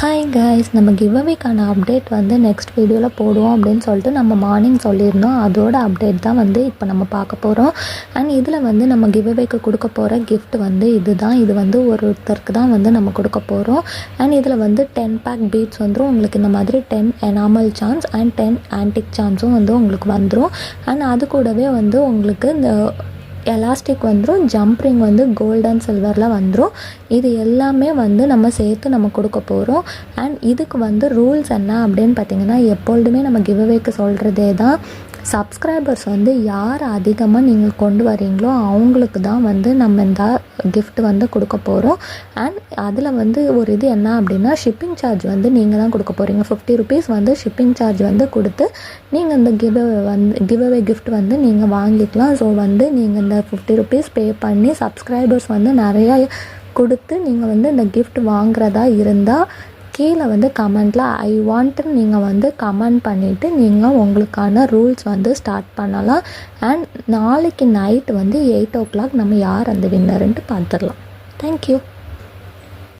Hi guys, நம்ம கிவ்அவேக்கான update வந்து next வீடியோவில் போடுவோம் அப்படின்னு சொல்லிட்டு நம்ம மார்னிங் சொல்லியிருந்தோம். அதோட அப்டேட் தான் வந்து இப்போ நம்ம பார்க்க போகிறோம். அண்ட் இதில் வந்து நம்ம கிவ்அவேக்கு கொடுக்க போகிற கிஃப்ட் வந்து இது வந்து ஒருத்தருக்கு தான் வந்து நம்ம கொடுக்க போகிறோம். அண்ட் இதில் வந்து 10 பேக் பீட்ஸ் வந்துடும். உங்களுக்கு இந்த மாதிரி 10 எனாமல் சான்ஸ் அண்ட் 10 ஆன்டிக் சான்ஸும் வந்து உங்களுக்கு வந்துடும். அண்ட் அது கூடவே வந்து உங்களுக்கு இந்த எலாஸ்டிக் வந்துடும். ஜம்ப்ரிங் வந்து கோல்டு அண்ட் சில்வரில் வந்துடும். இது எல்லாமே வந்து நம்ம சேர்த்து நம்ம கொடுக்க போகிறோம். அண்ட் இதுக்கு வந்து ரூல்ஸ் என்ன அப்படின்னு பார்த்திங்கன்னா, எப்பொழுதுமே நம்ம கிவ்அவேக்கு சொல்கிறதே தான், சப்ஸ்கிரைபர்ஸ் வந்து யார் அதிகமாக நீங்கள் கொண்டு வரீங்களோ அவங்களுக்கு தான் வந்து நம்ம இந்த கிஃப்ட் வந்து கொடுக்க போகிறோம். அண்ட் அதில் வந்து ஒரு இது என்ன அப்படின்னா, ஷிப்பிங் சார்ஜ் வந்து நீங்கள் தான் கொடுக்க போகிறீங்க. 50 ருபீஸ் வந்து ஷிப்பிங் சார்ஜ் வந்து கொடுத்து நீங்கள் இந்த கிவ்அவே கிஃப்ட் வந்து நீங்கள் வாங்கிக்கலாம். ஸோ வந்து நீங்கள் இந்த 50 ருபீஸ் பே பண்ணி சப்ஸ்கிரைபர்ஸ் வந்து நிறையா கொடுத்து நீங்கள் வந்து இந்த கிஃப்ட் வாங்குறதா இருந்தால் கீழே வந்து கமெண்ட்டில் ஐ வாண்ட்னு நீங்கள் வந்து கமெண்ட் பண்ணிவிட்டு நீங்கள் உங்களுக்கான ரூல்ஸ் வந்து ஸ்டார்ட் பண்ணலாம். அண்ட் நாளைக்கு நைட் வந்து 8 o'clock நம்ம யார் அந்த வின்னருன்ட்டு பார்த்துடலாம். தேங்க்யூ.